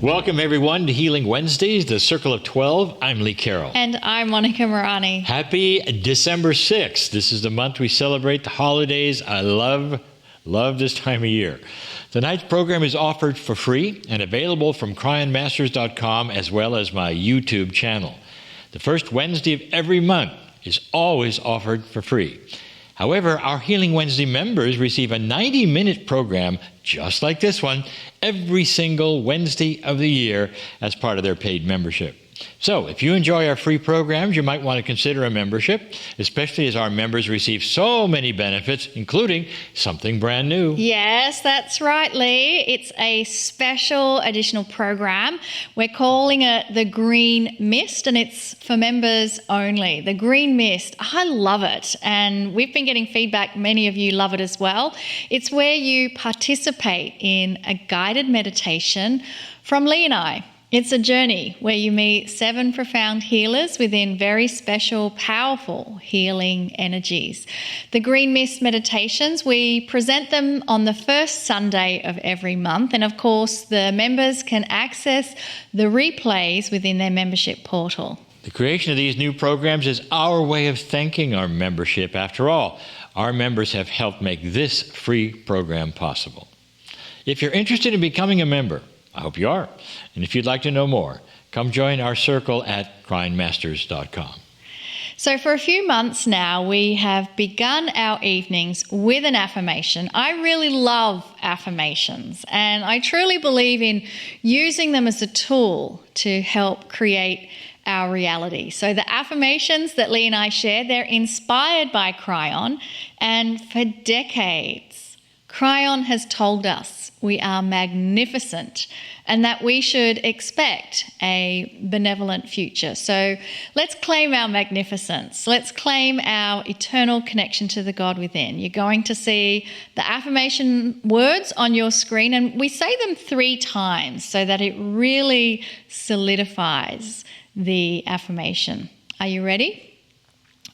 Welcome, everyone, to Healing Wednesdays, the Circle of 12. I'm Lee Carroll. And I'm Monica Morani. Happy December 6th. This is the month we celebrate the holidays. I love this time of year. Tonight's program is offered for free and available from CryonMasters.com as well as my YouTube channel. The first Wednesday of every month is always offered for free. However, our Healing Wednesday members receive a 90-minute program just like this one every single Wednesday of the year as part of their paid membership. So, if you enjoy our free programs, you might want to consider a membership, especially as our members receive so many benefits, including something brand new. Yes, that's right, Lee. It's a special additional program. We're calling it the Green Mist, and it's for members only. The Green Mist, I love it, and we've been getting feedback. Many of you love it as well. It's where you participate in a guided meditation from Lee and I. It's a journey where you meet 7 profound healers within very special, powerful healing energies. The Green Mist meditations, we present them on the first Sunday of every month. And of course, the members can access the replays within their membership portal. The creation of these new programs is our way of thanking our membership. After all, our members have helped make this free program possible. If you're interested in becoming a member, I hope you are. And if you'd like to know more, come join our circle at CryonMasters.com. So for a few months now, we have begun our evenings with an affirmation. I really love affirmations, and I truly believe in using them as a tool to help create our reality. So the affirmations that Lee and I share, they're inspired by Kryon, and for decades, Kryon has told us we are magnificent and that we should expect a benevolent future. So let's claim our magnificence. Let's claim our eternal connection to the God within. You're going to see the affirmation words on your screen, and we say them 3 times so that it really solidifies the affirmation. Are you ready?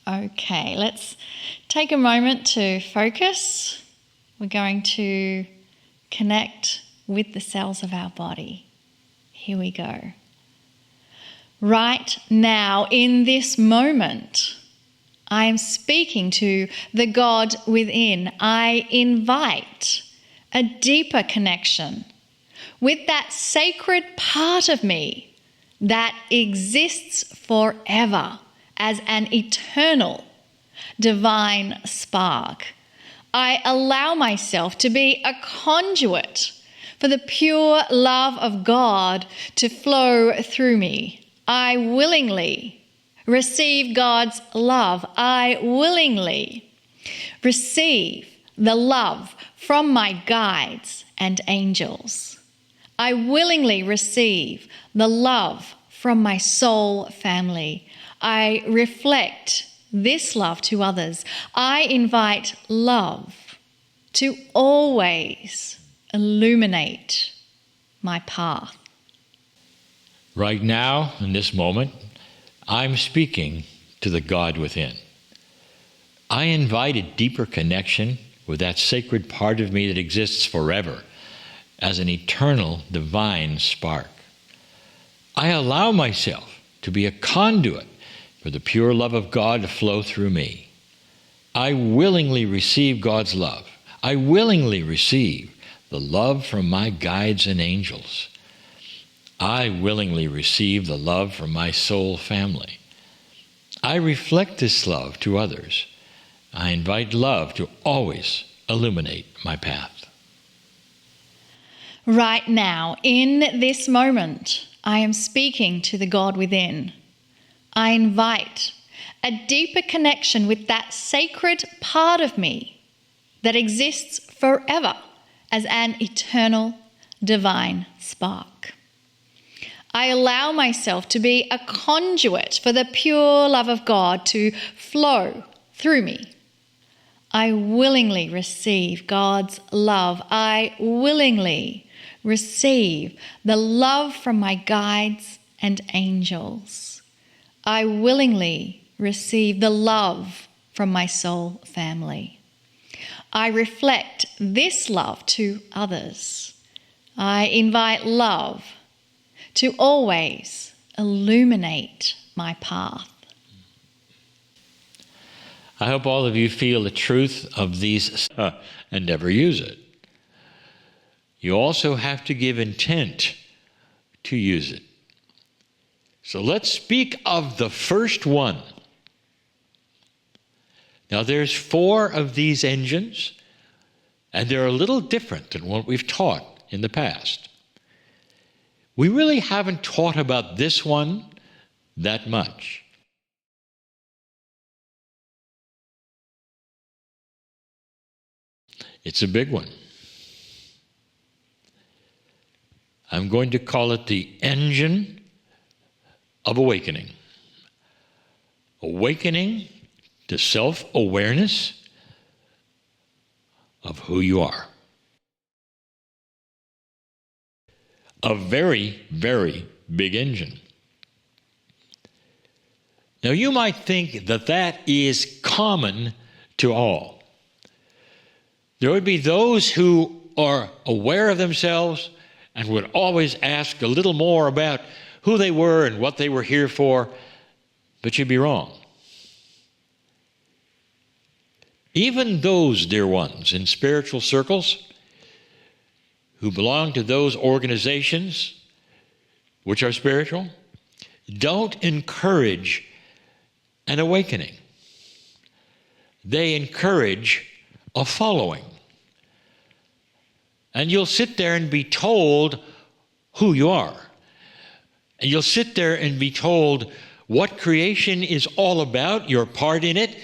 Okay, let's take a moment to focus. We're going to connect with the cells of our body. Here we go. Right now, in this moment, I am speaking to the God within. I invite a deeper connection with that sacred part of me that exists forever as an eternal divine spark. I allow myself to be a conduit for the pure love of God to flow through me. I willingly receive God's love. I willingly receive the love from my guides and angels. I willingly receive the love from my soul family. I reflect this love to others. I invite love to always illuminate my path. Right now, in this moment, I'm speaking to the God within. I invite a deeper connection with that sacred part of me that exists forever as an eternal divine spark. I allow myself to be a conduit for the pure love of God to flow through me. I willingly receive God's love. I willingly receive the love from my guides and angels. I willingly receive the love from my soul family. I reflect this love to others. I invite love to always illuminate my path. Right now, in this moment, I am speaking to the God within. I invite a deeper connection with that sacred part of me that exists forever as an eternal divine spark. I allow myself to be a conduit for the pure love of God to flow through me. I willingly receive God's love. I willingly receive the love from my guides and angels. I willingly receive the love from my soul family. I reflect this love to others. I invite love to always illuminate my path. I hope all of you feel the truth of these and never use it. You also have to give intent to use it. So let's speak of the first one. Now there's 4 of these engines, and they're a little different than what we've taught in the past. We really haven't taught about this one that much. It's a big one. I'm going to call it the engine of awakening. Awakening to self-awareness of who you are. A very, very big engine. Now you might think that that is common to all. There would be those who are aware of themselves and would always ask a little more about who they were and what they were here for, but you'd be wrong. Even those, dear ones, in spiritual circles who belong to those organizations which are spiritual, don't encourage an awakening. They encourage a following. And you'll sit there and be told who you are. And you'll sit there and be told what creation is all about, your part in it,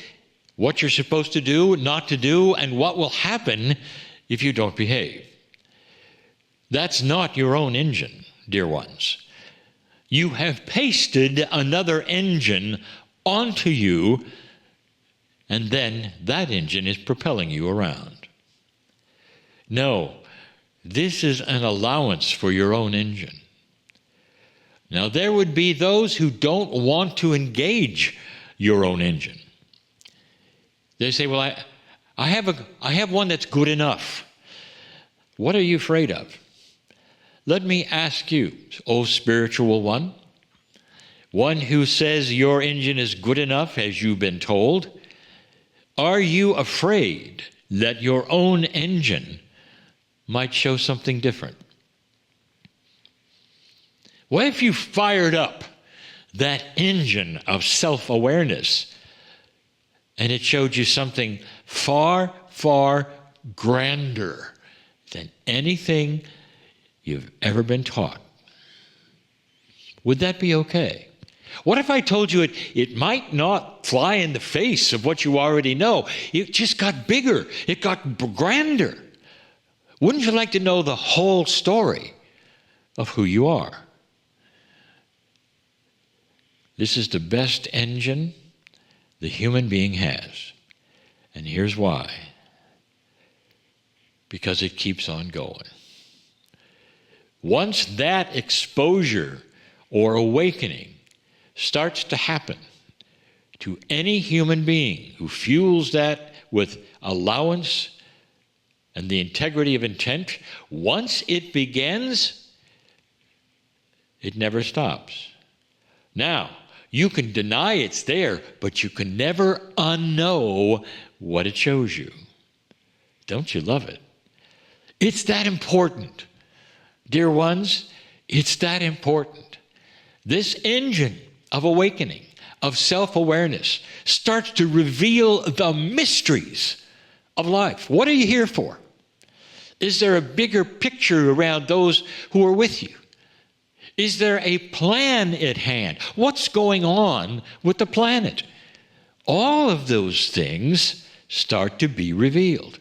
what you're supposed to do, not to do, and what will happen if you don't behave. That's not your own engine, dear ones. You have pasted another engine onto you, and then that engine is propelling you around. No, this is an allowance for your own engine. Now, there would be those who don't want to engage your own engine. They say, well, I have one that's good enough. What are you afraid of? Let me ask you, O spiritual one who says your engine is good enough as you've been told, are you afraid that your own engine might show something different? What if you fired up that engine of self-awareness and it showed you something far, far grander than anything you've ever been taught? Would that be okay? What if I told you it might not fly in the face of what you already know? It just got bigger. It got grander. Wouldn't you like to know the whole story of who you are? This is the best engine the human being has. And here's why. Because it keeps on going. Once that exposure or awakening starts to happen to any human being who fuels that with allowance and the integrity of intent, once it begins, it never stops. Now, you can deny it's there, but you can never unknow what it shows you. Don't you love it? It's that important. Dear ones, it's that important. This engine of awakening, of self-awareness, starts to reveal the mysteries of life. What are you here for? Is there a bigger picture around those who are with you? Is there a plan at hand? What's going on with the planet? All of those things start to be revealed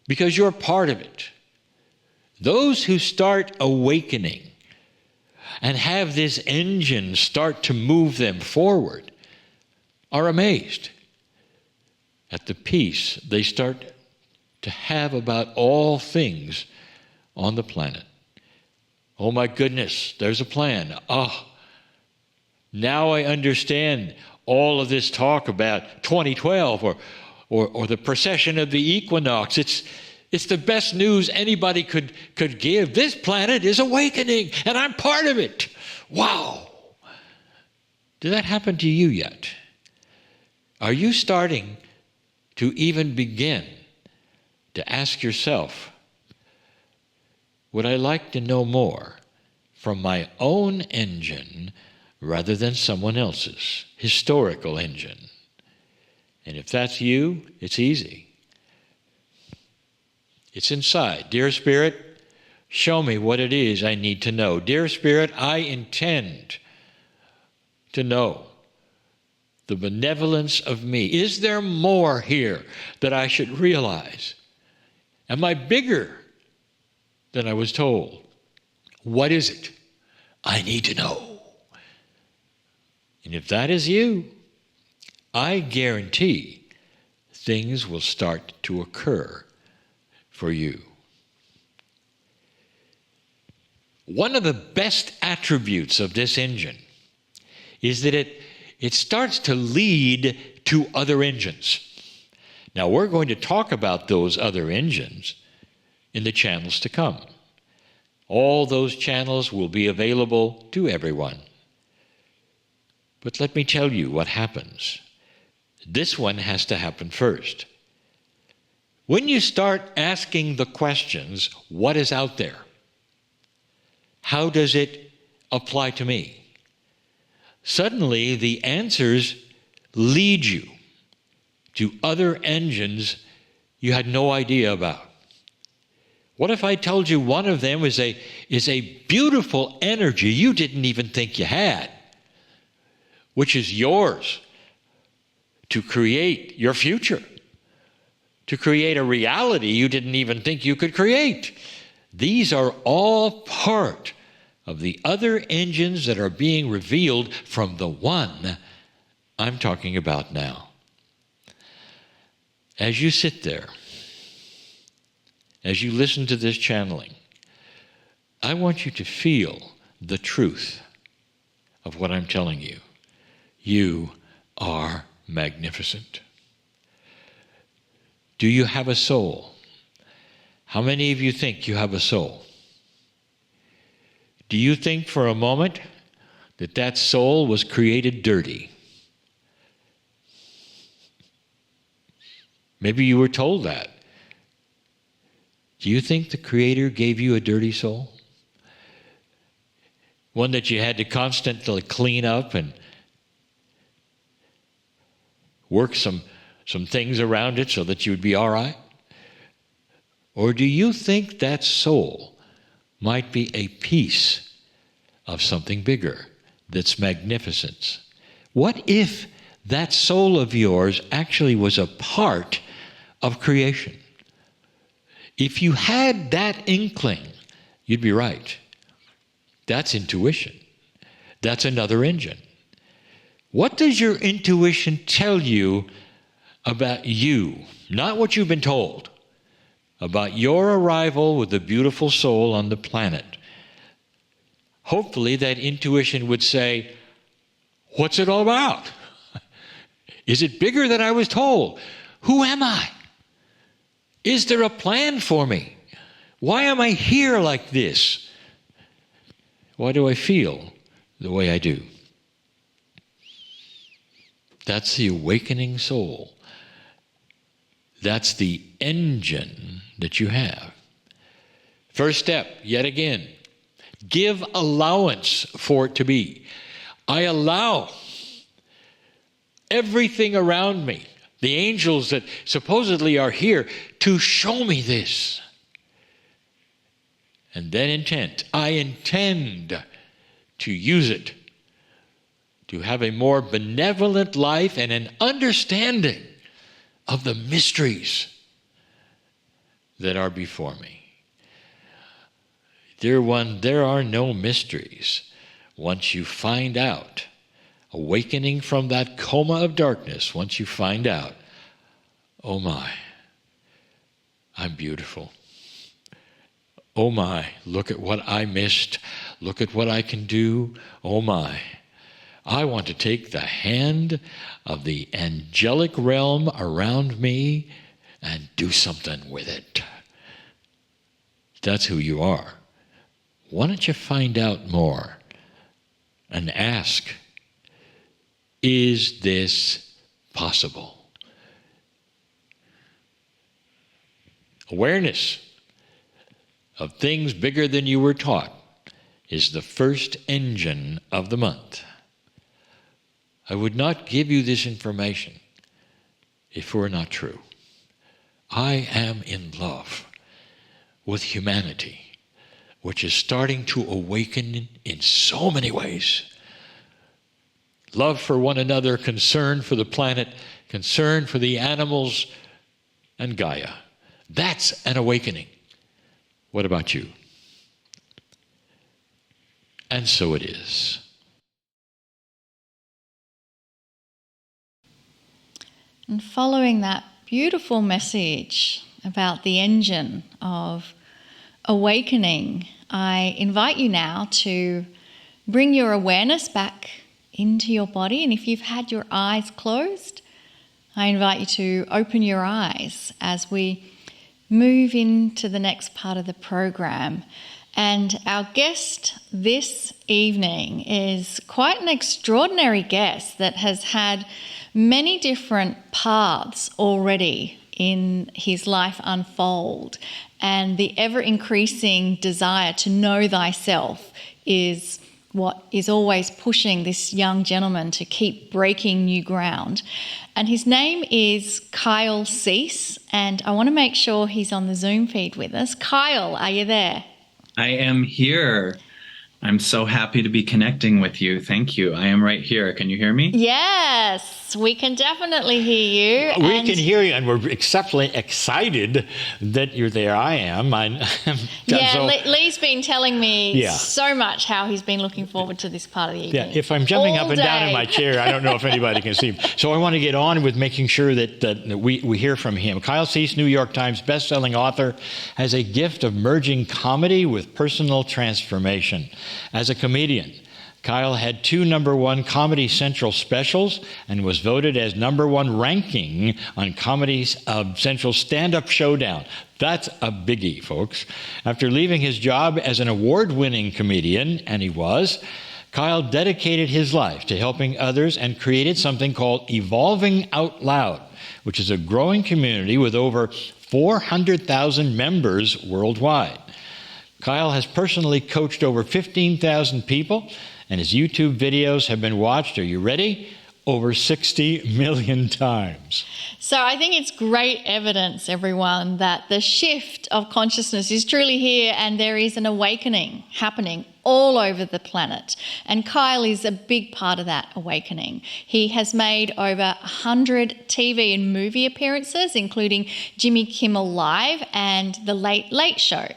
because you're part of it. Those who start awakening and have this engine start to move them forward are amazed at the peace they start to have about all things on the planet. Oh my goodness, there's a plan. Now I understand all of this talk about 2012 or the precession of the equinox. It's the best news anybody could give. This planet is awakening, and I'm part of it. wow. Did that happen to you yet? Are you starting to even begin to ask yourself, would I like to know more from my own engine rather than someone else's historical engine? And if that's you, it's easy. It's inside. Dear Spirit, show me what it is I need to know. Dear Spirit, I intend to know the benevolence of me. Is there more here that I should realize? Am I bigger than I was told? What is it I need to know? And if that is you, I guarantee things will start to occur for you. One of the best attributes of this engine is that it starts to lead to other engines. Now, we're going to talk about those other engines in the channels to come. All those channels will be available to everyone. But let me tell you what happens. This one has to happen first. When you start asking the questions, what is out there? How does it apply to me? Suddenly, the answers lead you to other engines you had no idea about. What if I told you one of them is a beautiful energy you didn't even think you had, which is yours to create your future, to create a reality you didn't even think you could create? These are all part of the other engines that are being revealed from the one I'm talking about now. As you sit there, as you listen to this channeling, I want you to feel the truth of what I'm telling you. You are magnificent. Do you have a soul? How many of you think you have a soul? Do you think for a moment that that soul was created dirty? Maybe you were told that. Do you think the Creator gave you a dirty soul? One that you had to constantly clean up and work some things around it so that you would be all right? Or do you think that soul might be a piece of something bigger that's magnificence? What if that soul of yours actually was a part of creation? If you had that inkling, you'd be right. That's intuition. That's another engine. What does your intuition tell you about you? Not what you've been told. About your arrival with a beautiful soul on the planet. Hopefully that intuition would say, what's it all about? Is it bigger than I was told? Who am I? Is there a plan for me? Why am I here like this? Why do I feel the way I do? That's the awakening soul. That's the engine that you have. First step, yet again, give allowance for it to be. I allow everything around me, the angels that supposedly are here, to show me this. And then intent. I intend to use it to have a more benevolent life and an understanding of the mysteries that are before me. Dear one, there are no mysteries once you find out, awakening from that coma of darkness, once you find out, oh my, I'm beautiful. Oh my, look at what I missed. Look at what I can do. Oh my, I want to take the hand of the angelic realm around me and do something with it. That's who you are. Why don't you find out more and ask, is this possible? Awareness of things bigger than you were taught is the first engine of the month. I would not give you this information if it were not true. I am in love with humanity, which is starting to awaken in so many ways. Love for one another, concern for the planet, concern for the animals and Gaia. That's an awakening. What about you? And so it is. And following that beautiful message about the engine of awakening, I invite you now to bring your awareness back into your body. And if you've had your eyes closed, I invite you to open your eyes as we move into the next part of the program. And our guest this evening is quite an extraordinary guest that has had many different paths already in his life unfold. And the ever-increasing desire to know thyself is what is always pushing this young gentleman to keep breaking new ground. And his name is Kyle Cease, and I want to make sure he's on the Zoom feed with us. Kyle, are you there? I am here. I'm so happy to be connecting with you. Thank you. I am right here. Can you hear me? Yes, we can definitely hear you. We can hear you, and we're exceptionally excited that you're there. I am. Lee's been telling me so much how he's been looking forward to this part of the evening. Yeah, if I'm jumping all up and down in my chair, I don't know if anybody can see. So I want to get on with making sure that we hear from him. Kyle Cease, New York Times bestselling author, has a gift of merging comedy with personal transformation. As a comedian, Kyle had 2 #1 Comedy Central specials and was voted as #1 ranking on Comedy Central Stand-Up Showdown. That's a biggie, folks. After leaving his job as an award-winning comedian, and he was, Kyle dedicated his life to helping others and created something called Evolving Out Loud, which is a growing community with over 400,000 members worldwide. Kyle has personally coached over 15,000 people, and his YouTube videos have been watched, are you ready? Over 60 million times. So I think it's great evidence, everyone, that the shift of consciousness is truly here and there is an awakening happening all over the planet. And Kyle is a big part of that awakening. He has made over 100 TV and movie appearances, including Jimmy Kimmel Live and The Late Late Show.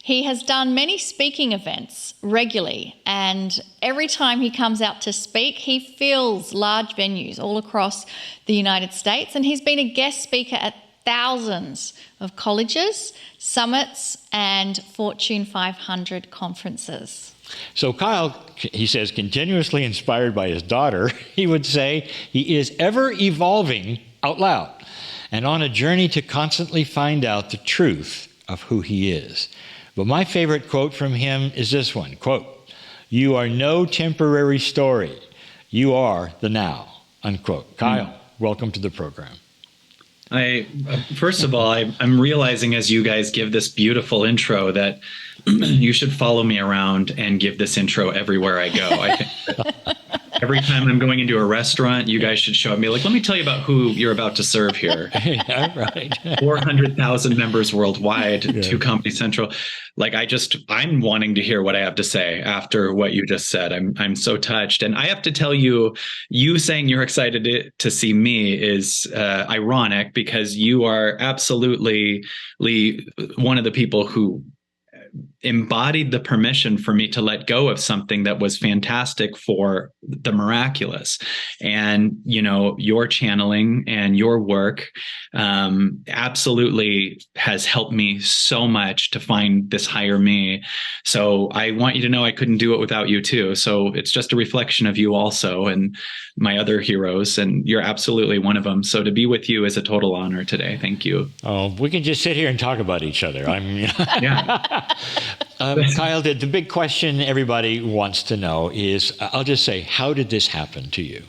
He has done many speaking events regularly, and every time he comes out to speak, he fills large venues all across the United States, and he's been a guest speaker at thousands of colleges, summits, and Fortune 500 conferences. So Kyle, he says, continuously inspired by his daughter, he would say he is ever evolving out loud and on a journey to constantly find out the truth of who he is. But my favorite quote from him is this one, quote, "You are no temporary story. You are the now," unquote. Kyle, welcome to the program. First of all, I'm realizing as you guys give this beautiful intro that you should follow me around and give this intro everywhere I go. I think that every time I'm going into a restaurant, you guys should show up and be like, let me tell you about who you're about to serve here. Yeah, right. 400,000 members worldwide to Comedy Central. Like I'm wanting to hear what I have to say after what you just said. I'm so touched. And I have to tell you, you saying you're excited to see me is ironic because you are absolutely one of the people who embodied the permission for me to let go of something that was fantastic for the miraculous. And, your channeling and your work absolutely has helped me so much to find this higher me. So I want you to know I couldn't do it without you too. So it's just a reflection of you also and my other heroes, and you're absolutely one of them. So to be with you is a total honor today. Thank you. Oh, we can just sit here and talk about each other. Yeah. Kyle, the big question everybody wants to know is, I'll just say, how did this happen to you?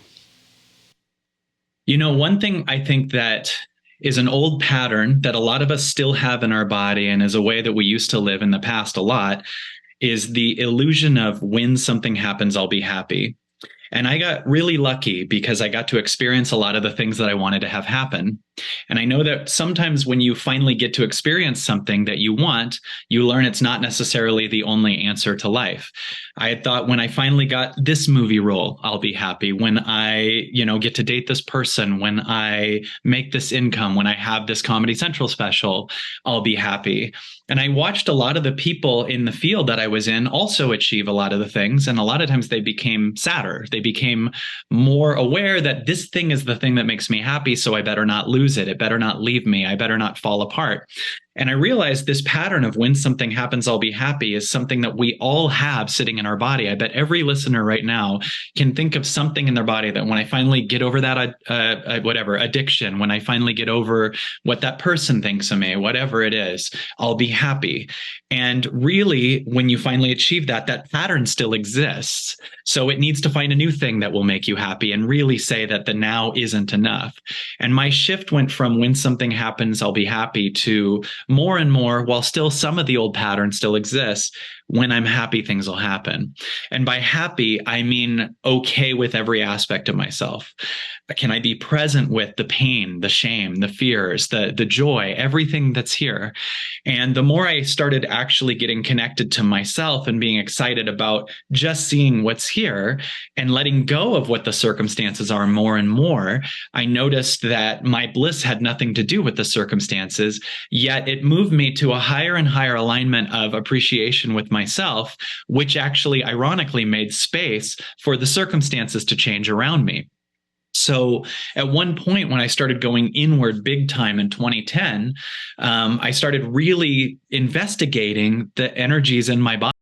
You know, one thing I think that is an old pattern that a lot of us still have in our body, and is a way that we used to live in the past a lot, is the illusion of when something happens, I'll be happy. And I got really lucky because I got to experience a lot of the things that I wanted to have happen. And I know that sometimes when you finally get to experience something that you want, you learn it's not necessarily the only answer to life. I had thought when I finally got this movie role, I'll be happy. When I, get to date this person, when I make this income, when I have this Comedy Central special, I'll be happy. And I watched a lot of the people in the field that I was in also achieve a lot of the things. And a lot of times they became sadder. They became more aware that this thing is the thing that makes me happy, so I better not lose it. It better not leave me. I better not fall apart. And I realized this pattern of when something happens, I'll be happy is something that we all have sitting in our body. I bet every listener right now can think of something in their body that when I finally get over that, addiction, when I finally get over what that person thinks of me, whatever it is, I'll be happy. And really, when you finally achieve that, that pattern still exists. So it needs to find a new thing that will make you happy and really say that the now isn't enough. And my shift went from when something happens, I'll be happy, to more and more, while still some of the old patterns still exist, when I'm happy, things will happen. And by happy, I mean okay with every aspect of myself. Can I be present with the pain, the shame, the fears, the joy, everything that's here? And the more I started actually getting connected to myself and being excited about just seeing what's here and letting go of what the circumstances are more and more, I noticed that my bliss had nothing to do with the circumstances, yet it moved me to a higher and higher alignment of appreciation with myself, which actually ironically made space for the circumstances to change around me. So at one point when I started going inward big time in 2010, I started really investigating the energies in my body.